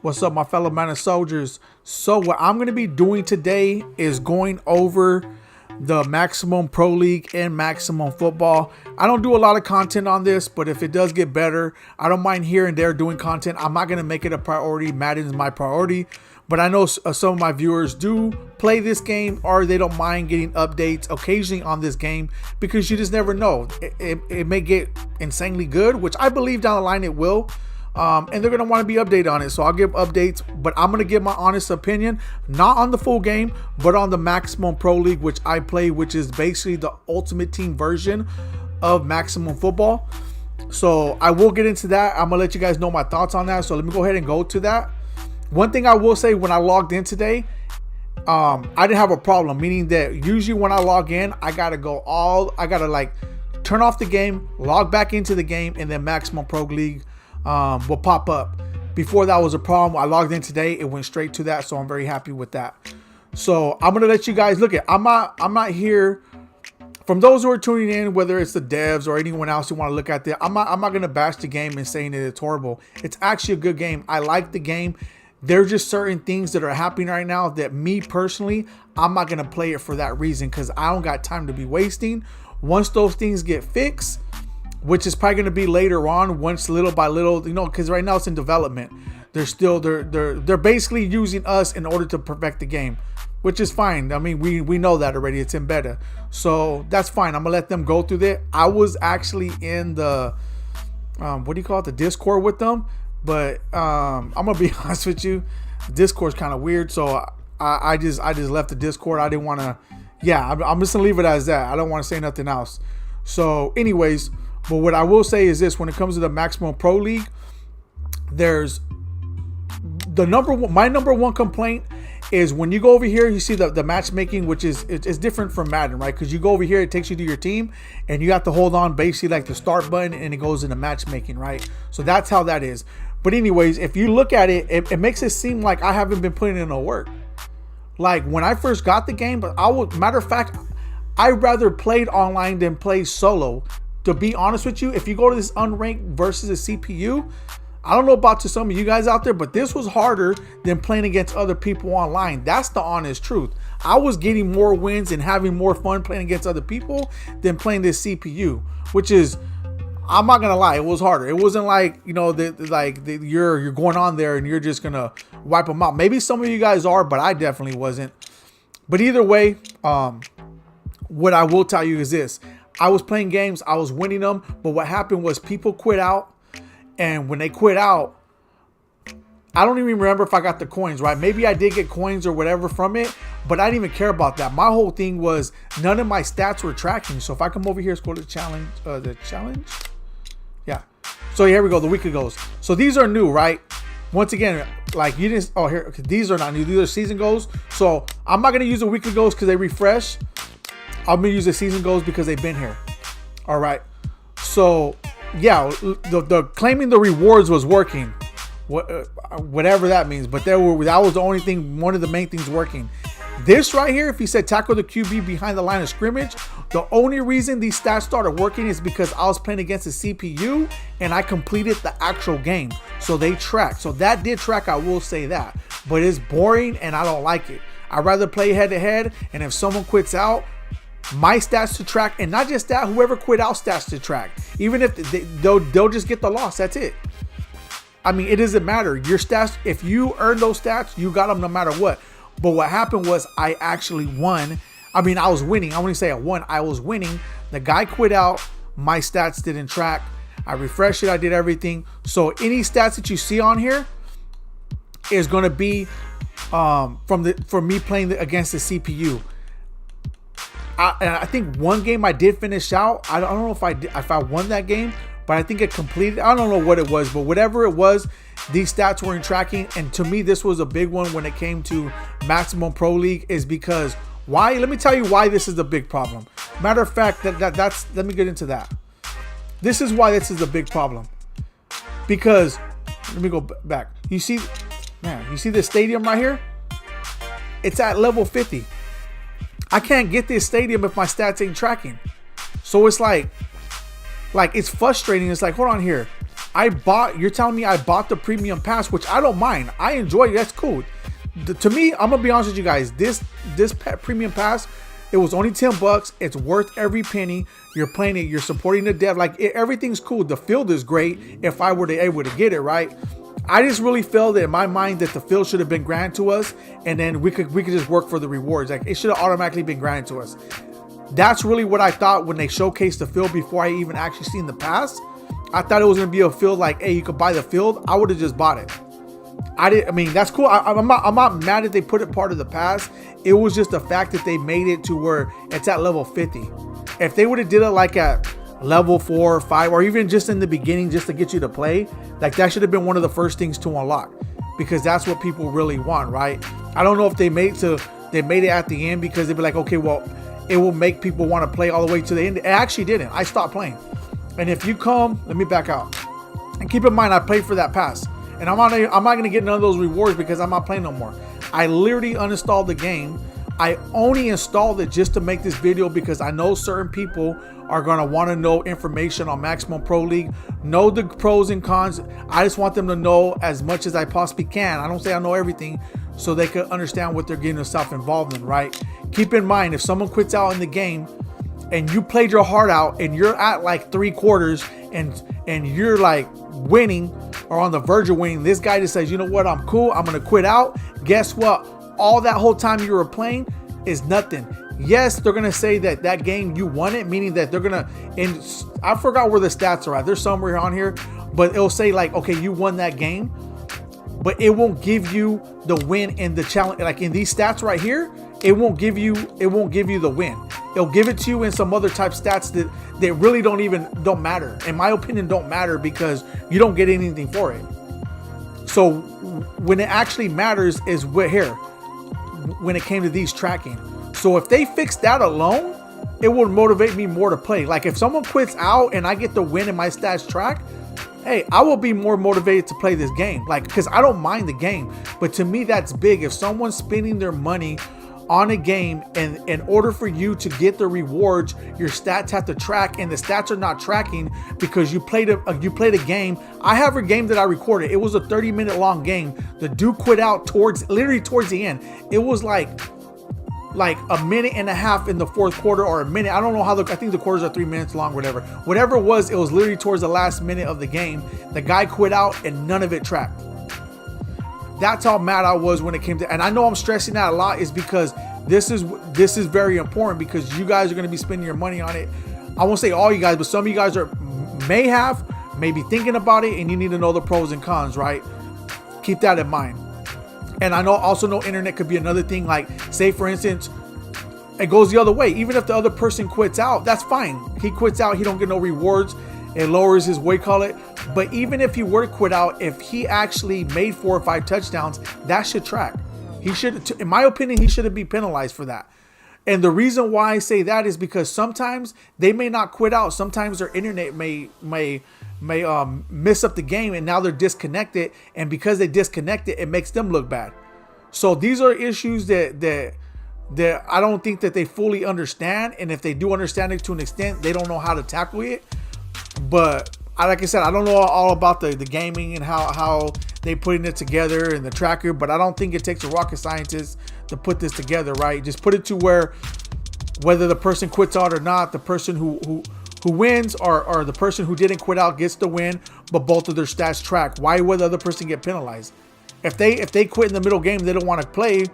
What's up, my fellow Madden soldiers? So what I'm going to be doing today is going over the Maximum Pro League and Maximum Football. I don't do a lot of content on this, but if it does get better, I don't mind here and there doing content. I'm not going to make it a priority. Madden is my priority, but I know some of my viewers do play this game, or they don't mind getting updates occasionally on this game, because you just never know. It may get insanely good, which I believe down the line it will. And they're going to want to be updated on it. So I'll give updates, but I'm going to give my honest opinion, not on the full game, but on the Maximum Pro League, which I play, which is basically the Ultimate Team version of Maximum Football. So I will get into that. I'm going to let you guys know my thoughts on that. So let me go ahead and go to that. One thing I will say, when I logged in today, I didn't have a problem, meaning that usually when I log in, I got to like turn off the game, log back into the game, and then Maximum Pro League will pop up. Before that was a problem. I logged in today, it went straight to that, so I'm very happy with that. So I'm gonna let you guys look at. I'm not here. From those who are tuning in, whether it's the devs or anyone else who want to look at that, I'm not gonna bash the game and saying that it's horrible. It's actually a good game. I like the game. There's just certain things that are happening right now that me personally, I'm not gonna play it for that reason, because I don't got time to be wasting. Once those things get fixed, which is probably going to be later on, once little by little, because right now it's in development. They're basically using us in order to perfect the game, which is fine. I mean, we know that already. It's in beta, so that's fine. I'm gonna let them go through that. I was actually in the what do you call it, the Discord with them, but I'm gonna be honest with you, Discord's kind of weird, so I just left the Discord. I didn't want to. Yeah, I'm just gonna leave it as that. I don't want to say nothing else. So, anyways. But what I will say is this: when it comes to the Maximum Pro League, there's the my number one complaint is when you go over here, you see the matchmaking, which is it's different from Madden, right? Because you go over here, it takes you to your team, and you have to hold on basically like the start button, and it goes into matchmaking, right? So that's how that is. But anyways, if you look at it, it makes it seem like I haven't been putting in no work. Like when I first got the game, but matter of fact, I rather played online than play solo. To be honest with you, if you go to this unranked versus a CPU, I don't know about to some of you guys out there, but this was harder than playing against other people online. That's the honest truth. I was getting more wins and having more fun playing against other people than playing this CPU, which is, I'm not gonna lie, it was harder. It wasn't like, you're going on there and you're just gonna wipe them out. Maybe some of you guys are, but I definitely wasn't. But either way, what I will tell you is this: I was playing games, I was winning them, but what happened was people quit out, and when they quit out, I don't even remember if I got the coins, right? Maybe I did get coins or whatever from it, but I didn't even care about that. My whole thing was none of my stats were tracking. So if I come over here, scroll to the challenge. Yeah. So here we go, the weekly goals. So these are new, right? Once again, like you didn't, here, okay, these are not new. These are season goals. So I'm not going to use the weekly goals because they refresh. I'm gonna use the season goals because they've been here. All right. So yeah, the claiming the rewards was working, whatever that means. But that was the only thing, one of the main things working. This right here, if you said tackle the QB behind the line of scrimmage, the only reason these stats started working is because I was playing against a CPU and I completed the actual game. So they track. So that did track, I will say that. But it's boring and I don't like it. I'd rather play head to head, and if someone quits out, my stats to track, and not just that, whoever quit out stats to track. Even if they'll just get the loss, that's it. I mean, it doesn't matter. Your stats, if you earn those stats, you got them no matter what. But what happened was I actually won. I mean, I was winning. I wouldn't say I won. I was winning. The guy quit out. My stats didn't track. I refreshed it. I did everything. So any stats that you see on here is going to be from me playing against the CPU. I think one game I did finish out. I don't know if I won that game, but I think it completed. I don't know what it was, but whatever it was, these stats weren't tracking. And to me, this was a big one when it came to Maximum Pro League, is because why? Let me tell you why this is a big problem. Matter of fact, that's let me get into that. This is why this is a big problem. Because let me go back. You see this stadium right here? It's at level 50. I can't get this stadium if my stats ain't tracking. So it's like it's frustrating. It's like, hold on here. You're telling me I bought the premium pass, which I don't mind. I enjoy it. That's cool. To me, I'm gonna be honest with you guys. This premium pass, it was only $10. It's worth every penny. You're playing it. You're supporting the dev. Like everything's cool. The field is great. If I were to able to get it right, I just really feel that in my mind that the field should have been granted to us, and then we could just work for the rewards. Like it should have automatically been granted to us. That's really what I thought when they showcased the field before I even actually seen the pass. I thought it was gonna be a field like, hey, you could buy the field. I would have just bought it. I mean, that's cool. I'm not mad that they put it part of the pass. It was just the fact that they made it to where it's at level 50. If they would have did it like at level 4 or 5, or even just in the beginning, just to get you to play, like that should have been one of the first things to unlock, because that's what people really want, right? I don't know if they made it at the end because they'd be like, okay, well, it will make people want to play all the way to the end. It actually didn't. I stopped playing. And if you come, let me back out. And keep in mind, I paid for that pass. And I'm not going to get none of those rewards because I'm not playing no more. I literally uninstalled the game. I only installed it just to make this video because I know certain people are going to want to know information on Maximum Pro League, know the pros and cons. I just want them to know as much as I possibly can. I don't say I know everything, so they can understand what they're getting themselves involved in, right? Keep in mind, if someone quits out in the game and you played your heart out and you're at like 3/4 and you're like winning or on the verge of winning, this guy just says, you know what, I'm cool, I'm gonna quit out. Guess what? All that whole time you were playing is nothing. Yes, they're gonna say that game you won it, meaning that they're gonna, and I forgot where the stats are at. They're somewhere on here, but it'll say like, okay, you won that game, but it won't give you the win in the challenge. Like in these stats right here, it won't give you the win. It'll give it to you in some other type stats that really don't matter. In my opinion, don't matter because you don't get anything for it. So when it actually matters is when it came to these tracking. So if they fix that alone, it would motivate me more to play. Like if someone quits out and I get the win in my stats track, hey, I will be more motivated to play this game. Like, because I don't mind the game, but to me that's big. If someone's spending their money on a game, and in order for you to get the rewards, your stats have to track, and the stats are not tracking because you played a game. I have a game that I recorded. It was a 30-minute long game. The dude quit out literally towards the end. It was like a minute and a half in the fourth quarter, or a minute. I don't know how I think the quarters are 3 minutes long, whatever it was literally towards the last minute of the game. The guy quit out and none of it tracked. That's how mad I was when it came to, and I know I'm stressing that a lot is because this is very important because you guys are going to be spending your money on it. I won't say all you guys, but some of you guys may be thinking about it, and you need to know the pros and cons, right? Keep that in mind. And I also know internet could be another thing. Like, say for instance, it goes the other way. Even if the other person quits out, that's fine. He quits out, he don't get no rewards. It lowers his call it. But even if he were to quit out, if he actually made 4 or 5 touchdowns, that should track. He should, in my opinion, he shouldn't be penalized for that. And the reason why I say that is because sometimes they may not quit out. Sometimes their internet may miss up the game, and now they're disconnected. And because they disconnected, it makes them look bad. So these are issues that I don't think that they fully understand. And if they do understand it to an extent, they don't know how to tackle it. But like I said, I don't know all about the gaming and how they putting it together and the tracker, but I don't think it takes a rocket scientist to put this together, right? Just put it to where whether the person quits out or not, the person who wins or the person who didn't quit out gets the win, but both of their stats track. Why would the other person get penalized? If they quit in the middle game, they don't want to play,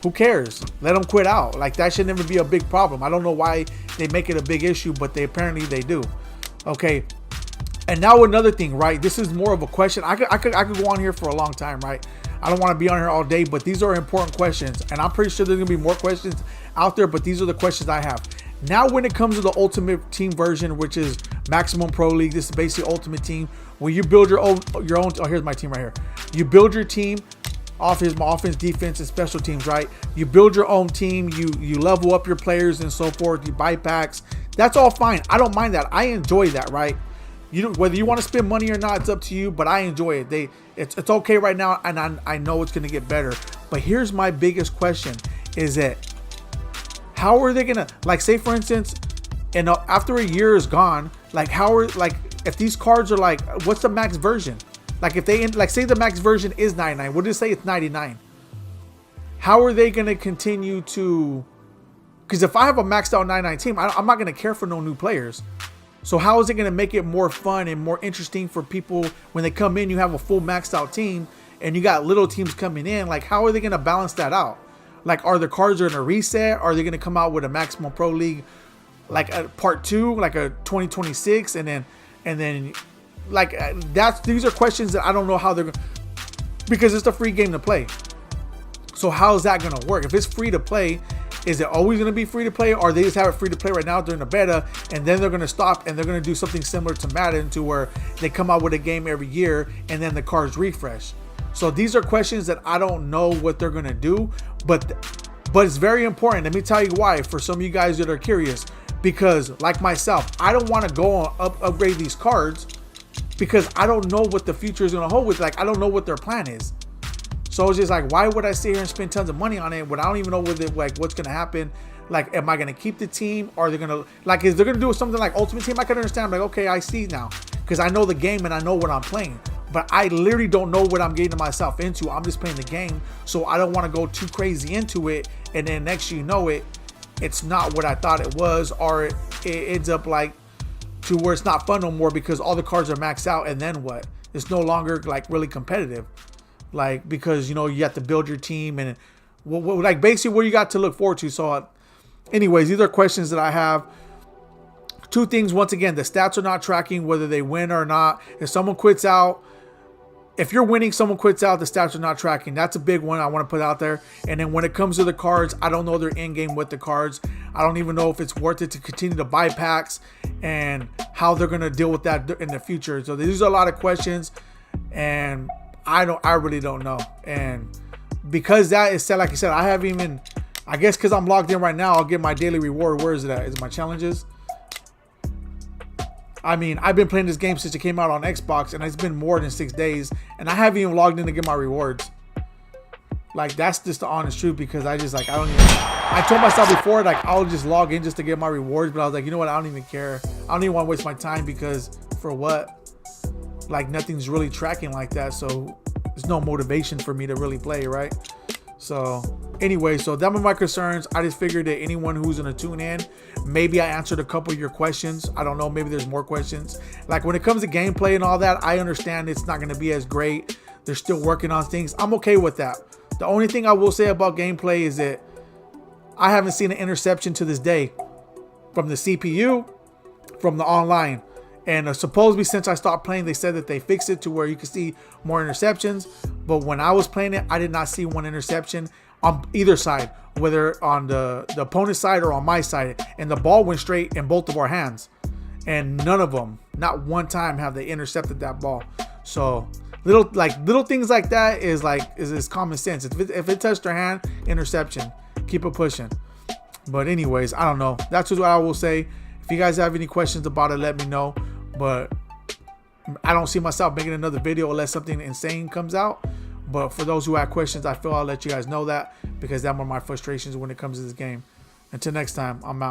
who cares? Let them quit out. Like, that should never be a big problem. I don't know why they make it a big issue, but apparently they do. Okay. And now another thing, right? This is more of a question. I could go on here for a long time, right? I don't want to be on here all day, but these are important questions. And I'm pretty sure there's going to be more questions out there, but these are the questions I have. Now, when it comes to the Ultimate Team version, which is Maximum Pro League, this is basically Ultimate Team. When you build your own, oh, here's my team right here. You build your team off his offense, defense, and special teams, right? You build your own team. You level up your players and so forth. You buy packs. That's all fine. I don't mind that. I enjoy that, right? Whether you want to spend money or not, it's up to you, but I enjoy it. It's okay right now, and I know it's going to get better. But here's my biggest question is that how are they going to, like, say for instance, and after a year is gone, like, if these cards are like, what's the max version? Like if they, like say the max version is 99, what did it say it's 99? How are they going to continue to, because if I have a maxed out 99 team, I'm not going to care for no new players. So how is it going to make it more fun and more interesting for people when they come in, you have a full maxed out team and you got little teams coming in? Like, how are they going to balance that out? Like, are the cards going to reset? Are they going to come out with a Maximum Pro League, like a part 2, like a 2026? And then like these are questions that I don't know how they're going to, because it's a free game to play. So how is that going to work? If it's free to play, is it always going to be free to play, or they just have it free to play right now during the beta, and then they're going to stop and they're going to do something similar to Madden, to where they come out with a game every year and then the cards refresh? So these are questions that I don't know what they're going to do, but it's very important. Let me tell you why, for some of you guys that are curious, because like myself, I don't want to go on upgrade these cards because I don't know what the future is going to hold with. Like, I don't know what their plan is. So it's just like, why would I sit here and spend tons of money on it when I don't even know what like what's gonna happen? Like, am I gonna keep the team, or are they gonna, like, if they're gonna do something like Ultimate Team, I can understand. I'm like, okay, I see now, because I know the game and I know what I'm playing. But I literally don't know what I'm getting myself into. I'm just playing the game, so I don't want to go too crazy into it, and then next you know it, it's not what I thought it was, or it ends up like to where it's not fun no more because all the cards are maxed out, and then what? It's no longer like really competitive. Like, because, you know, you have to build your team and like basically what you got to look forward to. So anyways, these are questions that I have. 2 things. Once again, the stats are not tracking whether they win or not. If someone quits out, if you're winning, someone quits out, the stats are not tracking. That's a big one I want to put out there. And then when it comes to the cards, I don't know their end game with the cards. I don't even know if it's worth it to continue to buy packs and how they're going to deal with that in the future. So these are a lot of questions, and I really don't know. And because that is said, like I said, I haven't even, I guess because I'm logged in right now, I'll get my daily reward. Where is it at? Is it my challenges? I mean, I've been playing this game since it came out on Xbox, and it's been more than 6 days, and I haven't even logged in to get my rewards. Like, that's just the honest truth, because I just, like, I told myself before, like, I'll just log in just to get my rewards, but I was like, you know what, I don't even care. I don't even want to waste my time, because for what? Like, nothing's really tracking like that, so there's no motivation for me to really play, right? So anyway, so that were my concerns. I just figured that anyone who's gonna tune in, maybe I answered a couple of your questions. I don't know, maybe there's more questions. Like, when it comes to gameplay and all that, I understand it's not gonna be as great. They're still working on things. I'm okay with that. The only thing I will say about gameplay is that I haven't seen an interception to this day from the CPU, from the online. And supposedly, since I stopped playing, they said that they fixed it to where you can see more interceptions. But when I was playing it, I did not see one interception on either side, whether on the opponent's side or on my side. And the ball went straight in both of our hands. And none of them, not one time, have they intercepted that ball. So little things like that is common sense. If it touched their hand, interception. Keep it pushing. But anyways, I don't know. That's what I will say. If you guys have any questions about it, let me know. But I don't see myself making another video unless something insane comes out. But for those who have questions, I feel I'll let you guys know that, because that's one of my frustrations when it comes to this game. Until next time, I'm out.